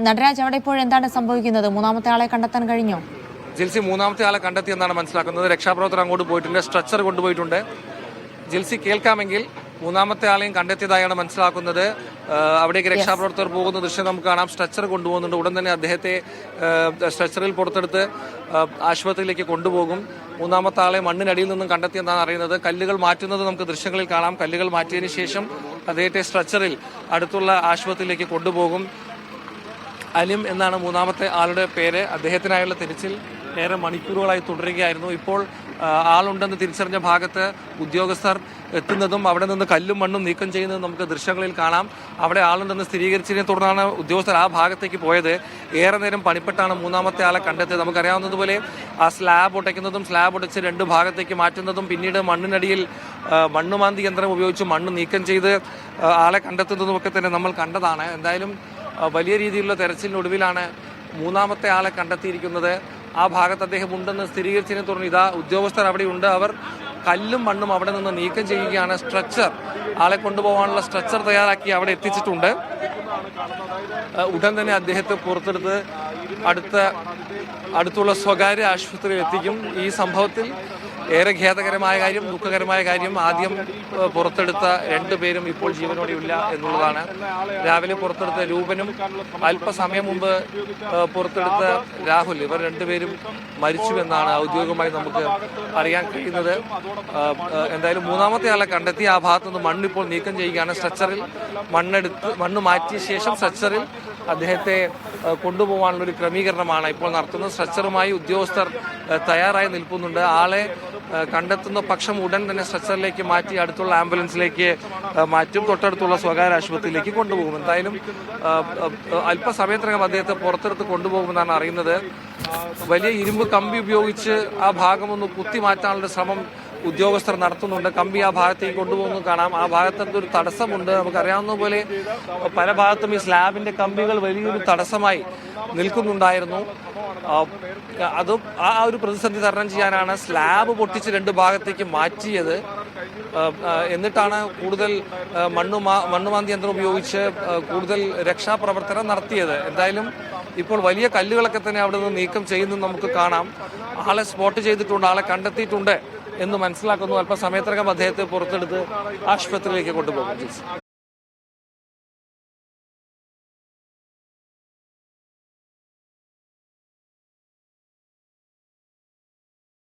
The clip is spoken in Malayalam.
നടരാജ്, അവിടെ ഇപ്പോൾ എന്താണ് സംഭവിക്കുന്നത്? മൂന്നാമത്തെ ആളെ കണ്ടെത്താൻ കഴിഞ്ഞോ? ജിൽസി മൂന്നാമത്തെ ആളെ കണ്ടെത്തി എന്നാണ് മനസ്സിലാക്കുന്നത്. രക്ഷാപ്രവർത്തകർ അങ്ങോട്ട് പോയിട്ടുണ്ട്, സ്ട്രെച്ചർ കൊണ്ടുപോയിട്ടുണ്ട്. ജിൽസി കേൾക്കാമെങ്കിൽ മൂന്നാമത്തെ ആളെയും കണ്ടെത്തിയതായാണ് മനസ്സിലാക്കുന്നത്. അവിടേക്ക് രക്ഷാപ്രവർത്തകർ പോകുന്ന ദൃശ്യം നമുക്ക് കാണാം. സ്ട്രെച്ചർ കൊണ്ടുപോകുന്നുണ്ട്. ഉടൻ തന്നെ അദ്ദേഹത്തെ സ്ട്രെച്ചറിൽ പുറത്തെടുത്ത് ആശുപത്രിയിലേക്ക് കൊണ്ടുപോകും. മൂന്നാമത്തെ ആളെ മണ്ണിനടിയിൽ നിന്നും കണ്ടെത്തിയെന്നാണ് അറിയുന്നത്. കല്ലുകൾ മാറ്റുന്നത് നമുക്ക് ദൃശ്യങ്ങളിൽ കാണാം. കല്ലുകൾ മാറ്റിയതിനു ശേഷം അദ്ദേഹത്തെ സ്ട്രെച്ചറിൽ അടുത്തുള്ള ആശുപത്രിയിലേക്ക് കൊണ്ടുപോകും. അലിം എന്നാണ് മൂന്നാമത്തെ ആളുടെ പേര്. അദ്ദേഹത്തിനായുള്ള തിരച്ചിൽ ഏറെ മണിക്കൂറുകളായി തുടരുകയായിരുന്നു. ഇപ്പോൾ ആളുണ്ടെന്ന് തിരിച്ചറിഞ്ഞ ഭാഗത്ത് ഉദ്യോഗസ്ഥർ എത്തുന്നതും അവിടെ നിന്ന് കല്ലും മണ്ണും നീക്കം ചെയ്യുന്നതും നമുക്ക് ദൃശ്യങ്ങളിൽ കാണാം. അവിടെ ആളുണ്ടെന്ന് സ്ഥിരീകരിച്ചതിനെ തുടർന്നാണ് ഉദ്യോഗസ്ഥർ ആ ഭാഗത്തേക്ക് പോയത്. ഏറെ നേരം പണിപ്പെട്ടാണ് മൂന്നാമത്തെ ആളെ കണ്ടെത്തിയത്. നമുക്കറിയാവുന്നതുപോലെ ആ സ്ലാബ് ഒട്ടയ്ക്കുന്നതും സ്ലാബ് ഒടച്ച് രണ്ട് ഭാഗത്തേക്ക് മാറ്റുന്നതും പിന്നീട് മണ്ണിനടിയിൽ മണ്ണുമാന്തി യന്ത്രം ഉപയോഗിച്ച് മണ്ണ് നീക്കം ചെയ്ത് ആളെ കണ്ടെത്തുന്നതുമൊക്കെ തന്നെ നമ്മൾ കണ്ടതാണ്. എന്തായാലും വലിയ രീതിയിലുള്ള തെരച്ചിലിനൊടുവിലാണ് മൂന്നാമത്തെ ആളെ കണ്ടെത്തിയിരിക്കുന്നത്. ആ ഭാഗത്ത് അദ്ദേഹം ഉണ്ടെന്ന് സ്ഥിരീകരിച്ചതിനെ തുടർന്ന് ഇതാ ഉദ്യോഗസ്ഥർ അവിടെ ഉണ്ട്. അവർ കല്ലും മണ്ണും അവിടെ നിന്ന് നീക്കം ചെയ്യുകയാണ്. സ്ട്രെച്ചർ, ആളെ കൊണ്ടുപോകാനുള്ള സ്ട്രെച്ചർ തയ്യാറാക്കി അവിടെ എത്തിച്ചിട്ടുണ്ട്. ഉടൻ തന്നെ അദ്ദേഹത്തെ പുറത്തെടുത്ത് അടുത്തുള്ള സ്വകാര്യ ആശുപത്രിയിൽ എത്തിക്കും. ഈ സംഭവത്തിൽ ഏറെ ഖേദകരമായ കാര്യം, ദുഃഖകരമായ കാര്യം, ആദ്യം പുറത്തെടുത്ത രണ്ടുപേരും ഇപ്പോൾ ജീവനോടെയില്ല എന്നുള്ളതാണ്. രാവിലെ പുറത്തെടുത്ത രൂപനും അല്പസമയം മുമ്പ് പുറത്തെടുത്ത രാഹുൽ, ഇവർ രണ്ടുപേരും മരിച്ചുവെന്നാണ് ഔദ്യോഗികമായി നമുക്ക് അറിയാൻ കഴിയുന്നത്. എന്തായാലും മൂന്നാമത്തെ ആളെ കണ്ടെത്തി ആ ഭാഗത്തുനിന്ന് മണ്ണിപ്പോൾ നീക്കം ചെയ്യുകയാണ്. സ്ട്രെച്ചറിൽ മണ്ണ് മാറ്റിയ ശേഷം സ്ട്രെച്ചറിൽ അദ്ദേഹത്തെ കൊണ്ടുപോകാനുള്ള ഒരു ക്രമീകരണമാണ് ഇപ്പോൾ നടത്തുന്നത്. സ്ട്രെച്ചറുമായി ഉദ്യോഗസ്ഥർ തയ്യാറായി നിൽക്കുന്നുണ്ട്. ആളെ കണ്ടെത്തുന്ന പക്ഷം ഉടൻ തന്നെ സ്ട്രെച്ചറിലേക്ക് മാറ്റി അടുത്തുള്ള ആംബുലൻസിലേക്ക് മാറ്റും. തൊട്ടടുത്തുള്ള സ്വകാര്യ ആശുപത്രിയിലേക്ക് കൊണ്ടുപോകും. എന്തായാലും അല്പസമയത്തിനകം അദ്ദേഹത്തെ പുറത്തെടുത്ത് കൊണ്ടുപോകുമെന്നാണ് അറിയുന്നത്. വലിയ ഇരുമ്പ് കമ്പി ഉപയോഗിച്ച് ആ ഭാഗമൊന്ന് കുത്തി മാറ്റാനുള്ള ശ്രമം ഉദ്യോഗസ്ഥർ നടത്തുന്നുണ്ട്. കമ്പി ആ ഭാഗത്തേക്ക് കൊണ്ടുപോകുന്നത് കാണാം. ആ ഭാഗത്ത് ഒരു തടസ്സമുണ്ട്. നമുക്കറിയാവുന്ന പോലെ പല ഭാഗത്തും ഈ സ്ലാബിന്റെ കമ്പികൾ വലിയൊരു തടസ്സമായി നിൽക്കുന്നുണ്ടായിരുന്നു. അതും ആ ഒരു പ്രതിസന്ധി തരണം ചെയ്യാനാണ് സ്ലാബ് പൊട്ടിച്ച് രണ്ട് ഭാഗത്തേക്ക് മാറ്റിയത്. എന്നിട്ടാണ് കൂടുതൽ മണ്ണുമാന്തി യന്ത്രം ഉപയോഗിച്ച് കൂടുതൽ രക്ഷാപ്രവർത്തനം നടത്തിയത്. എന്തായാലും ഇപ്പോൾ വലിയ കല്ലുകളൊക്കെ തന്നെ അവിടെ നിന്ന് നീക്കം ചെയ്യുന്നത് നമുക്ക് കാണാം. ആളെ സ്പോട്ട് ചെയ്തിട്ടുണ്ട്, ആളെ കണ്ടെത്തിയിട്ടുണ്ട് എന്ന് മനസ്സിലാക്കുന്നു. അല്പസമയത്തിനകം അദ്ദേഹത്തെ പുറത്തെടുത്ത് ആശുപത്രിയിലേക്ക് കൊണ്ടുപോകും.